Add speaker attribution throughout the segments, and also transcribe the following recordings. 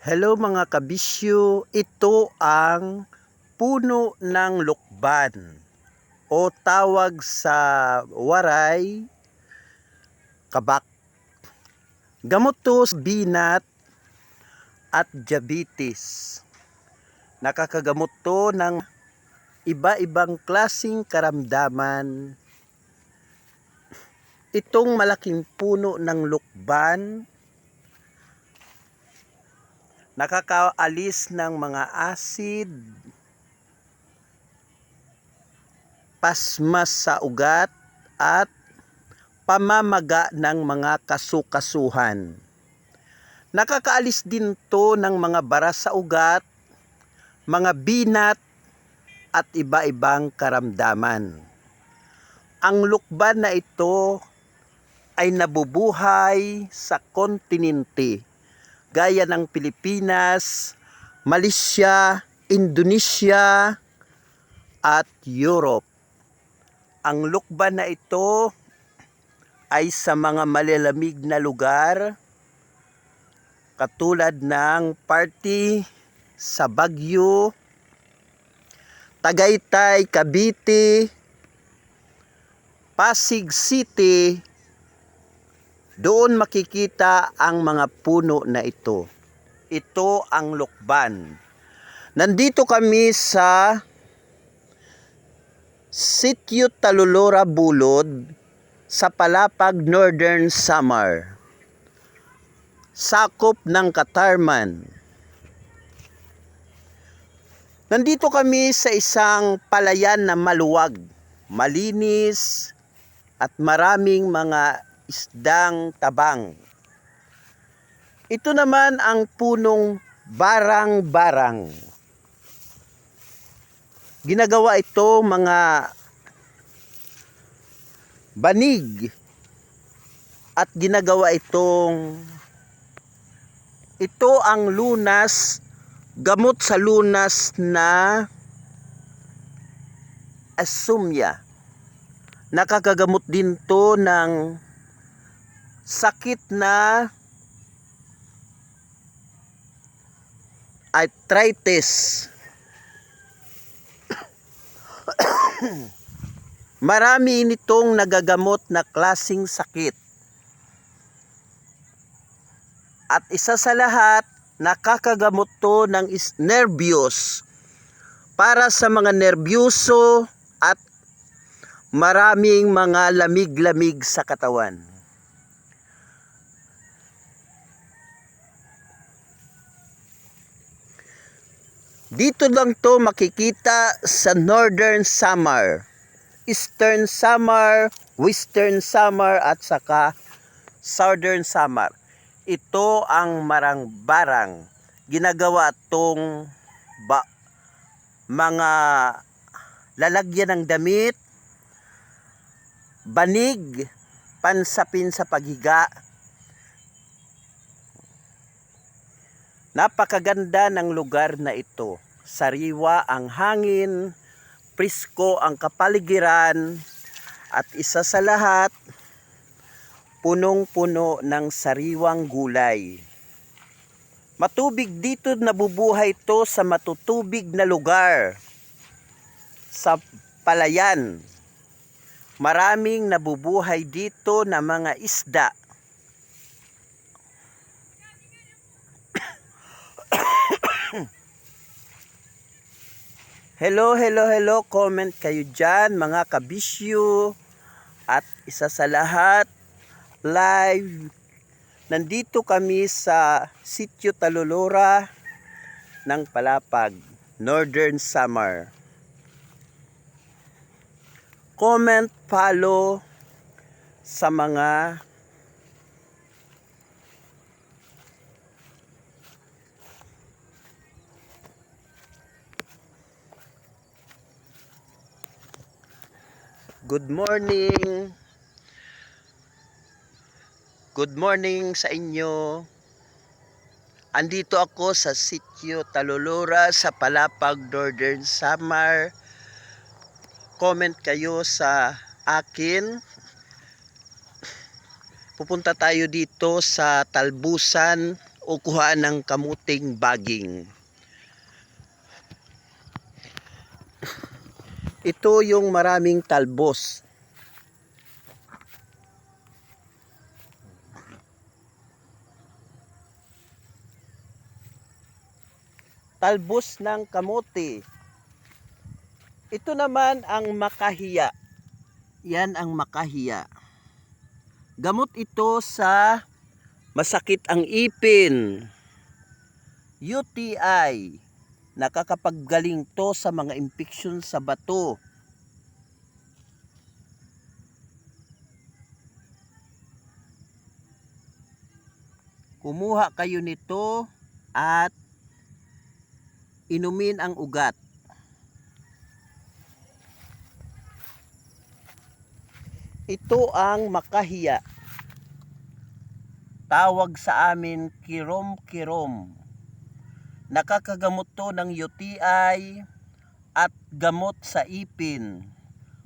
Speaker 1: Hello mga kabisyo, ito ang puno ng lukban o tawag sa waray, kabak. Gamot to sa binat at diabetes. Nakakagamot to ng iba-ibang klasing karamdaman. Itong malaking puno ng lukban nakakaalis ng mga acid, pasmas sa ugat at pamamaga ng mga kasukasuhan. Nakakaalis din to ng mga bara sa ugat, mga binat at iba-ibang karamdaman. Ang lukban na ito ay nabubuhay sa kontinente gaya ng Pilipinas, Malaysia, Indonesia at Europe. Ang lukban na ito ay sa mga malalamig na lugar katulad ng party sa Baguio, Tagaytay, Cavite, Pasig City. Doon makikita ang mga puno na ito. Ito ang lukban. Nandito kami sa Sitio Talulora Bulod sa Palapag, Northern Samar. Sakop ng Katarman. Nandito kami sa isang palayan na maluwag, malinis at maraming mga isdang tabang. Ito naman ang punong barang-barang. Ginagawa ito mga banig at ginagawa ito ang lunas, gamot sa lunas na asumya. Nakakagamot din to ng sakit na arthritis. Marami nitong nagagamot na klasing sakit. At isa sa lahat, nakakagamot to ng nervyos. Para sa mga nerbyoso at maraming mga lamig-lamig sa katawan. Dito lang to makikita sa Northern Samar, Eastern Samar, Western Samar at saka Southern Samar. Ito ang marang-barang. Ginagawa tong mga lalagyan ng damit, banig, pansapin sa paghiga. Napakaganda ng lugar na ito. Sariwa ang hangin, presko ang kapaligiran, at isa sa lahat, punong-puno ng sariwang gulay. Matubig dito, nabubuhay ito sa matutubig na lugar. Sa palayan, maraming nabubuhay dito na mga isda. Hello, comment kayo dyan mga kabisyo. At isa sa lahat, live. Nandito kami sa Sitio Talulora ng Palapag, Northern Samar. Comment, follow sa mga Good morning. Good morning sa inyo. Andito ako sa Sitio Talulora sa Palapag, Northern Samar. Comment kayo sa akin. Pupunta tayo dito sa Talbusan o kuhaan ng kamuting baging. Ito yung maraming talbos. Talbos ng kamote. Ito naman ang makahiya. Yan ang makahiya. Gamot ito sa masakit ang ipin, UTI. Nakakapaggaling to sa mga infection sa bato. Kumuha kayo nito at inumin ang ugat. Ito ang makahiya. Tawag sa amin kirom-kirom. Nakakagamot to ng UTI at gamot sa ipin.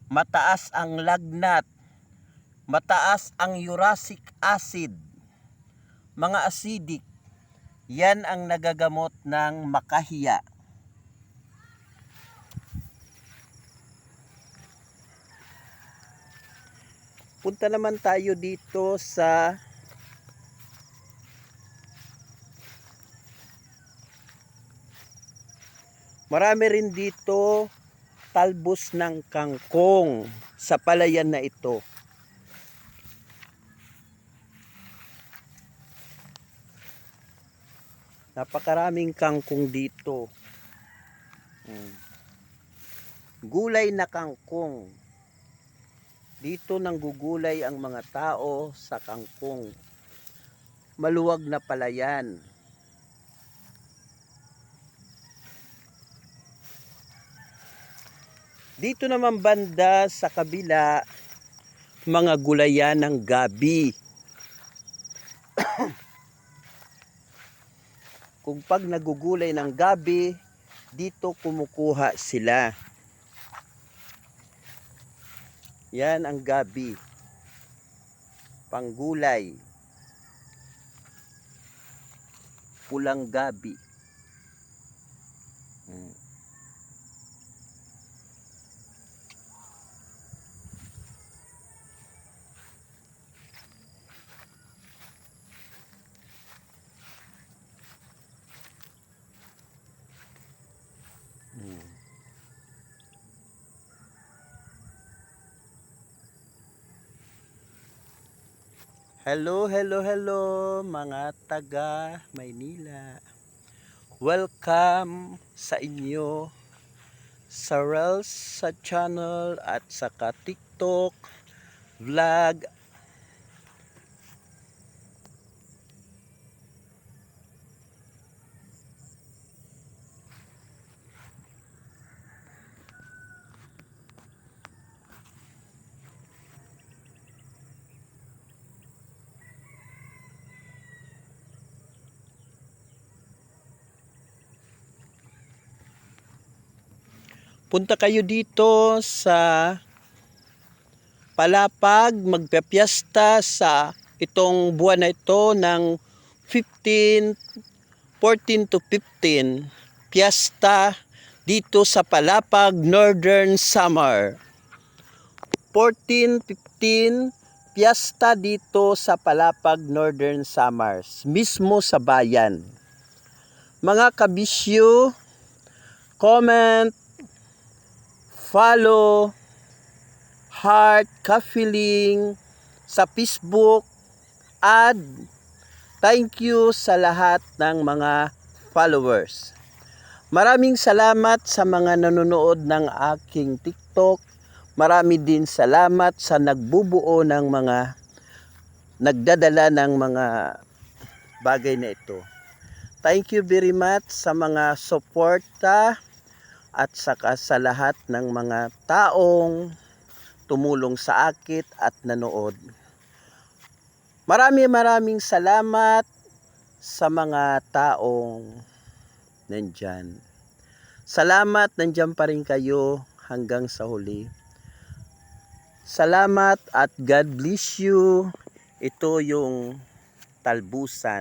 Speaker 1: Mataas ang lagnat. Mataas ang uric acid. Mga acidic. Yan ang nagagamot ng makahiya. Punta naman tayo dito sa marami rin dito talbos ng kangkong sa palayan na ito. Napakaraming kangkong dito. Gulay na kangkong. Dito nanggugulay ang mga tao sa kangkong. Maluwag na palayan. Dito naman banda sa kabila, mga gulayan ng gabi. Kung pag nagugulay ng gabi, dito kumukuha sila. Yan ang gabi. Panggulay. Pulang gabi. Hello, hello, hello mga taga Maynila. Welcome sa inyo sa Reels sa channel at saka TikTok vlog. Punta kayo dito sa Palapag, magpapiyesta sa itong buwan na ito ng 14 to 15. Piyesta dito sa Palapag Northern Samar. 14, 15, piyesta dito sa Palapag Northern Samars, mismo sa bayan. Mga kabisyo, comment, follow, heart, ka-feeling sa Facebook, add. Thank you sa lahat ng mga followers. Maraming salamat sa mga nanonood ng aking TikTok. Marami din salamat sa nagbubuo ng mga nagdadala ng mga bagay na ito. Thank you very much sa mga suporta at saka sa lahat ng mga taong tumulong sa akin at nanood. Maraming salamat sa mga taong nandyan. Salamat, nandyan pa rin kayo hanggang sa huli. Salamat at God bless you. Ito yung talbusan.